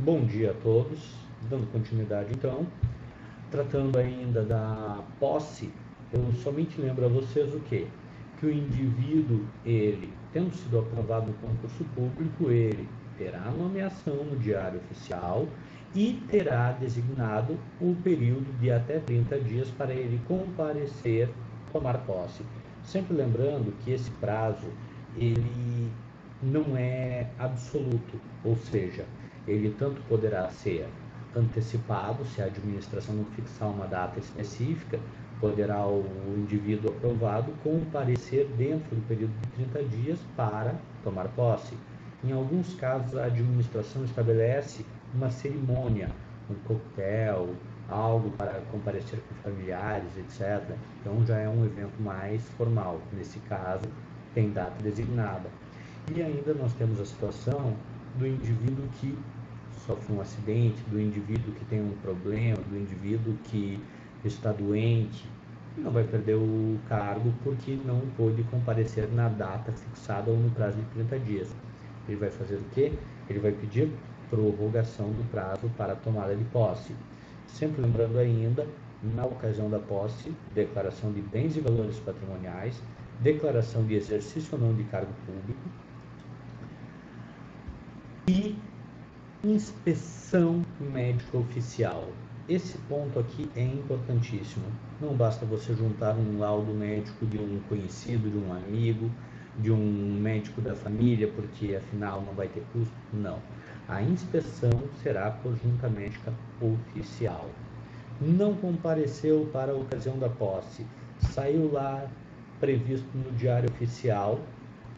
Bom dia a todos, dando continuidade então, tratando ainda da posse, eu somente lembro a vocês o quê? Que o indivíduo, ele, tendo sido aprovado no concurso público, ele terá a nomeação no Diário Oficial e terá designado o período de até 30 dias para ele comparecer, tomar posse. Sempre lembrando que esse prazo, ele não é absoluto, ou seja, ele tanto poderá ser antecipado, se a administração não fixar uma data específica, poderá o indivíduo aprovado comparecer dentro do período de 30 dias para tomar posse. Em alguns casos, a administração estabelece uma cerimônia, um coquetel, algo para comparecer com familiares, etc. Então já é um evento mais formal. Nesse caso, tem data designada. E ainda nós temos a situação do indivíduo que sofre um acidente, do indivíduo que tem um problema, do indivíduo que está doente, não vai perder o cargo porque não pôde comparecer na data fixada ou no prazo de 30 dias. Ele vai fazer o quê? Ele vai pedir prorrogação do prazo para a tomada de posse. Sempre lembrando ainda, na ocasião da posse, declaração de bens e valores patrimoniais, declaração de exercício ou não de cargo público e inspeção médica oficial. Esse ponto aqui é importantíssimo. Não basta você juntar um laudo médico de um conhecido, de um amigo, de um médico da família, porque afinal não vai ter custo. Não. A inspeção será por junta médica oficial. Não compareceu para a ocasião da posse. Saiu lá previsto no Diário Oficial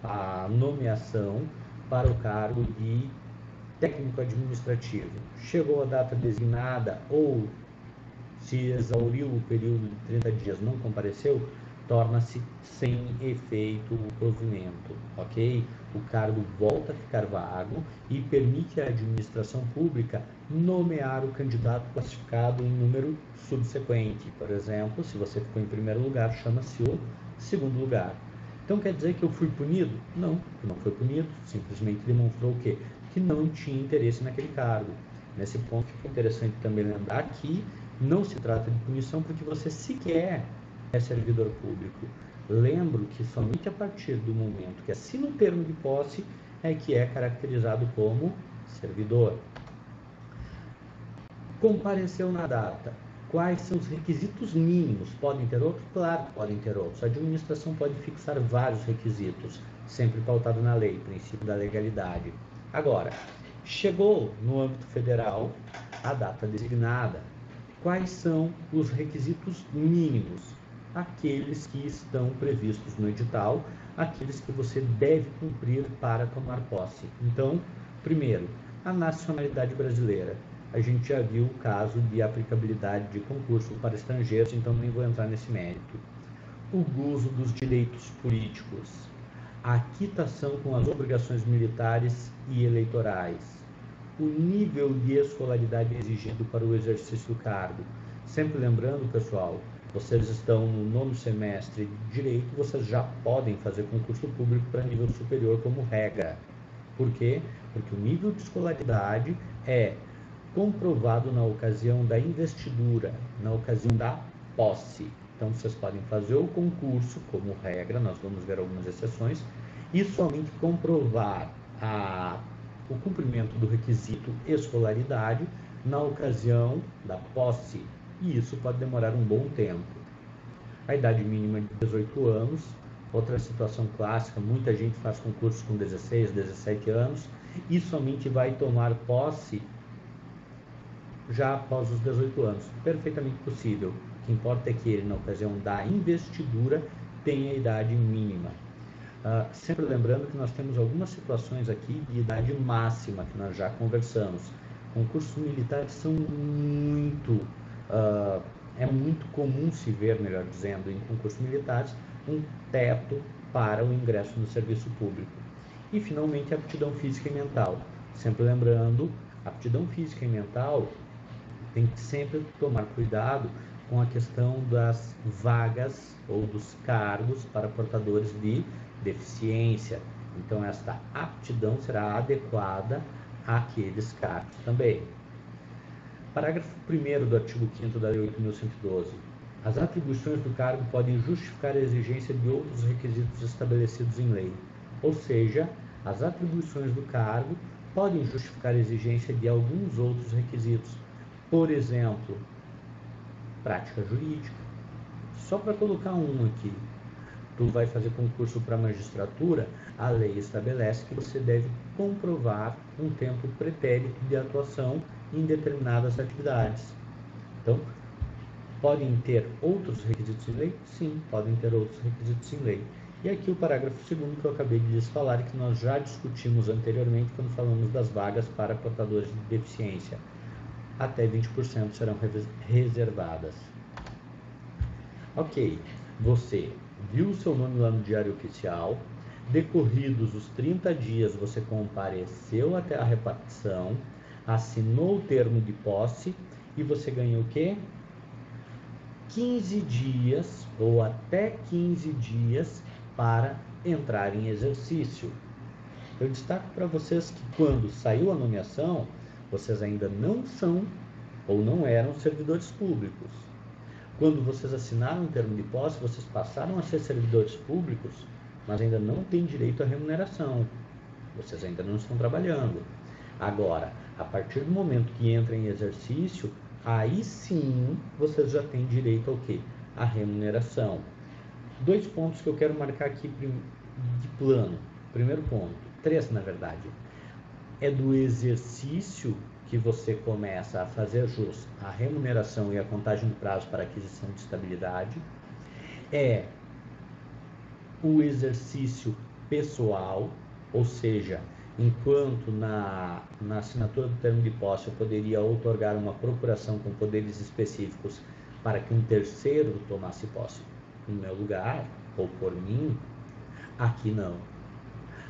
a nomeação para o cargo de técnico administrativo. Chegou a data designada ou se exauriu o período de 30 dias, não compareceu, torna-se sem efeito o provimento, ok? O cargo volta a ficar vago e permite à administração pública nomear o candidato classificado em número subsequente. Por exemplo, se você ficou em primeiro lugar, chama-se o segundo lugar. Então quer dizer que eu fui punido? Não, não foi punido, simplesmente demonstrou o quê? Que não tinha interesse naquele cargo. Nesse ponto é interessante também lembrar que não se trata de punição porque você sequer é servidor público. Lembro que somente a partir do momento que assina o termo de posse é que é caracterizado como servidor. Compareceu na data. Quais são os requisitos mínimos? Podem ter outros? Claro que podem ter outros. A administração pode fixar vários requisitos, sempre pautado na lei, princípio da legalidade. Agora, chegou no âmbito federal a data designada. Quais são os requisitos mínimos? Aqueles que estão previstos no edital, aqueles que você deve cumprir para tomar posse. Então, primeiro, a nacionalidade brasileira. A gente já viu o caso de aplicabilidade de concurso para estrangeiros, então nem vou entrar nesse mérito. O gozo dos direitos políticos, a quitação com as obrigações militares e eleitorais, o nível de escolaridade exigido para o exercício do cargo. Sempre lembrando, pessoal, vocês estão no nono semestre de Direito, vocês já podem fazer concurso público para nível superior como regra. Por quê? Porque o nível de escolaridade é comprovado na ocasião da investidura, na ocasião da posse. Então, vocês podem fazer o concurso como regra, nós vamos ver algumas exceções, e somente comprovar o cumprimento do requisito escolaridade na ocasião da posse, e isso pode demorar um bom tempo. A idade mínima de 18 anos, outra situação clássica, muita gente faz concurso com 16, 17 anos e somente vai tomar posse já após os 18 anos. Perfeitamente possível. O que importa é que ele, na ocasião da investidura, tenha a idade mínima. Sempre lembrando que nós temos algumas situações aqui de idade máxima, que nós já conversamos. Concursos militares são é muito comum se ver, melhor dizendo, em concursos militares, um teto para o ingresso no serviço público. E, finalmente, a aptidão física e mental. Sempre lembrando, a aptidão física e mental tem que sempre tomar cuidado com a questão das vagas ou dos cargos para portadores de deficiência. Então, esta aptidão será adequada aqueles cargos também. Parágrafo 1º do artigo 5º da Lei 8.112. As atribuições do cargo podem justificar a exigência de outros requisitos estabelecidos em lei. Ou seja, as atribuições do cargo podem justificar a exigência de alguns outros requisitos. Por exemplo, prática jurídica. Só para colocar um aqui. Tu vai fazer concurso para magistratura, a lei estabelece que você deve comprovar um tempo pretérito de atuação em determinadas atividades. Então, podem ter outros requisitos em lei? Sim, podem ter outros requisitos em lei. E aqui o parágrafo 2º que eu acabei de lhes falar, que nós já discutimos anteriormente quando falamos das vagas para portadores de deficiência. Até 20% serão reservadas. Ok, você viu o seu nome lá no Diário Oficial, decorridos os 30 dias você compareceu até a repartição, assinou o termo de posse e você ganhou o quê? 15 dias ou até 15 dias para entrar em exercício. Eu destaco para vocês que quando saiu a nomeação, vocês ainda não são ou não eram servidores públicos. Quando vocês assinaram o termo de posse, vocês passaram a ser servidores públicos, mas ainda não têm direito à remuneração. Vocês ainda não estão trabalhando. Agora, a partir do momento que entra em exercício, aí sim vocês já têm direito ao quê? À remuneração. 2 pontos que eu quero marcar aqui de plano. Primeiro ponto, 3 na verdade. É do exercício que você começa a fazer jus à remuneração e à contagem de prazo para aquisição de estabilidade. É o exercício pessoal, ou seja, enquanto na assinatura do termo de posse eu poderia outorgar uma procuração com poderes específicos para que um terceiro tomasse posse no meu lugar ou por mim, aqui não.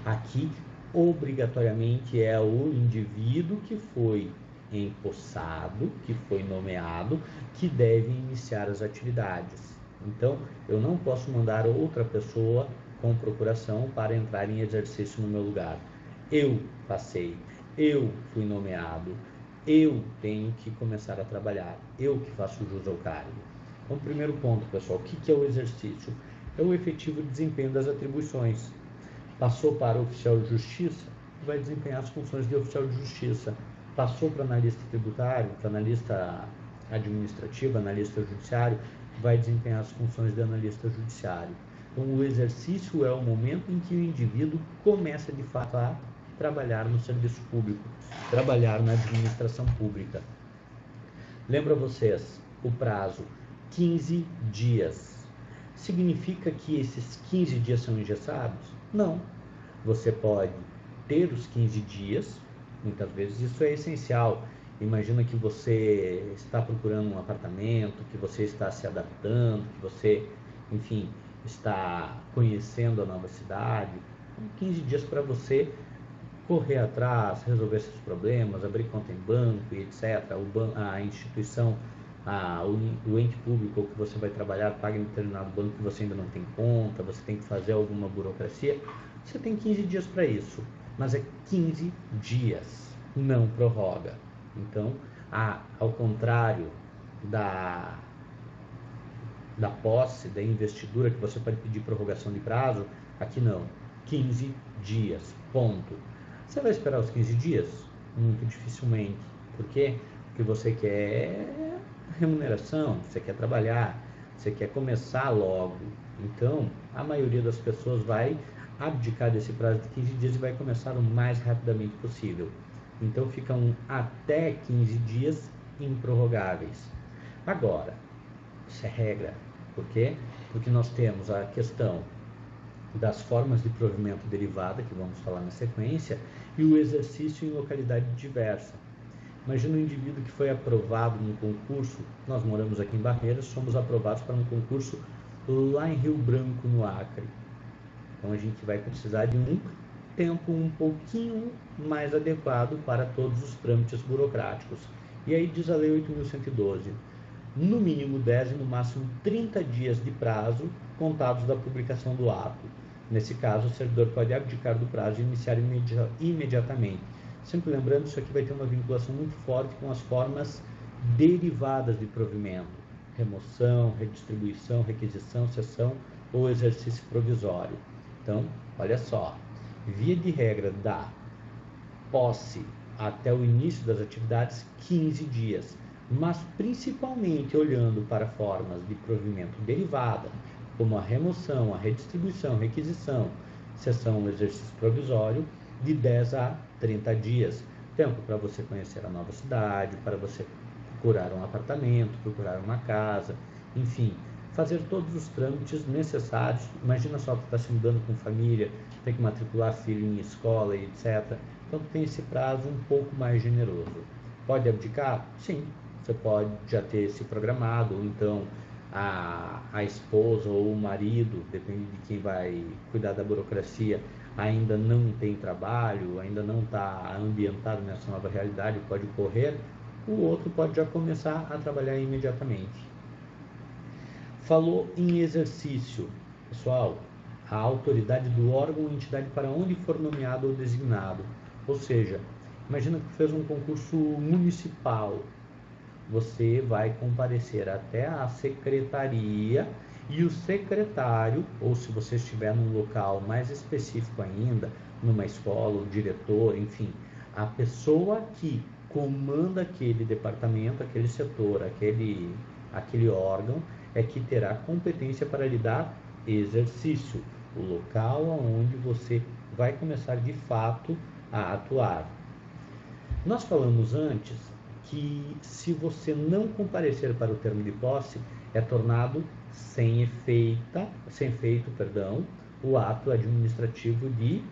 Aqui, obrigatoriamente, é o indivíduo que foi empossado, que foi nomeado, que deve iniciar as atividades. Então, eu não posso mandar outra pessoa com procuração para entrar em exercício no meu lugar. Eu passei, eu fui nomeado, eu tenho que começar a trabalhar, eu que faço jus ao cargo. Então, primeiro ponto, pessoal, o que é o exercício? É o efetivo desempenho das atribuições. Passou para o oficial de justiça, vai desempenhar as funções de oficial de justiça. Passou para analista tributário, para analista administrativo, analista judiciário, vai desempenhar as funções de analista judiciário. Então, o exercício é o momento em que o indivíduo começa, de fato, a trabalhar no serviço público, trabalhar na administração pública. Lembra vocês, o prazo, 15 dias. Significa que esses 15 dias são engessados? Não. Você pode ter os 15 dias, muitas vezes isso é essencial. Imagina que você está procurando um apartamento, que você está se adaptando, que você, enfim, está conhecendo a nova cidade. 15 dias para você correr atrás, resolver seus problemas, abrir conta em banco e etc. A instituição, o ente público que você vai trabalhar paga em determinado banco que você ainda não tem conta, você tem que fazer alguma burocracia. Você tem 15 dias para isso, mas é 15 dias, não prorroga. Então, ao contrário da posse, da investidura, que você pode pedir prorrogação de prazo, aqui não, 15 dias, ponto. Você vai esperar os 15 dias? Muito dificilmente. Por quê? Porque você quer remuneração, você quer trabalhar, você quer começar logo. Então, a maioria das pessoas vai abdicar desse prazo de 15 dias e vai começar o mais rapidamente possível. Então, ficam até 15 dias improrrogáveis. Agora, isso é regra. Por quê? Porque nós temos a questão das formas de provimento derivada, que vamos falar na sequência, e o exercício em localidade diversa. Imagina um indivíduo que foi aprovado no concurso, nós moramos aqui em Barreiras, somos aprovados para um concurso lá em Rio Branco, no Acre. Então a gente vai precisar de um tempo um pouquinho mais adequado para todos os trâmites burocráticos. E aí diz a Lei 8.112, no mínimo 10 e no máximo 30 dias de prazo contados da publicação do ato. Nesse caso, o servidor pode abdicar do prazo e iniciar imediatamente. Sempre lembrando, isso aqui vai ter uma vinculação muito forte com as formas derivadas de provimento: remoção, redistribuição, requisição, cessão ou exercício provisório. Então, olha só, via de regra da posse até o início das atividades, 15 dias, mas principalmente olhando para formas de provimento derivada, como a remoção, a redistribuição, requisição, cessão ou exercício provisório, de 10 a 30 dias. Tempo para você conhecer a nova cidade, para você procurar um apartamento, procurar uma casa, enfim, fazer todos os trâmites necessários. Imagina só que está se mudando com família, tem que matricular filho em escola e etc. Então tem esse prazo um pouco mais generoso. Pode abdicar? Sim, você pode já ter se programado, ou então a esposa ou o marido, depende de quem vai cuidar da burocracia, ainda não tem trabalho, ainda não está ambientado nessa nova realidade, pode correr, o outro pode já começar a trabalhar imediatamente. Falou em exercício, pessoal, a autoridade do órgão ou entidade para onde for nomeado ou designado. Ou seja, imagina que fez um concurso municipal, você vai comparecer até a secretaria e o secretário, ou se você estiver num local mais específico ainda, numa escola, o diretor, enfim, a pessoa que comanda aquele departamento, aquele setor, aquele órgão, é que terá competência para lhe dar exercício, o local onde você vai começar de fato a atuar. Nós falamos antes que se você não comparecer para o termo de posse, é tornado sem efeito, o ato administrativo de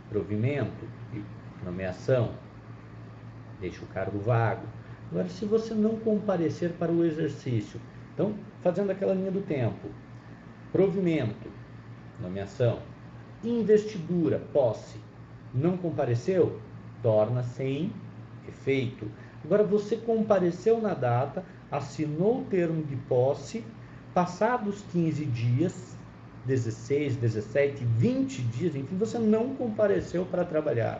provimento, de nomeação, deixa o cargo vago. Agora, se você não comparecer para o exercício, então, fazendo aquela linha do tempo, provimento, nomeação, investidura, posse, não compareceu, torna sem efeito. Agora, você compareceu na data, assinou o termo de posse, passados 15 dias, 16, 17, 20 dias, enfim, você não compareceu para trabalhar.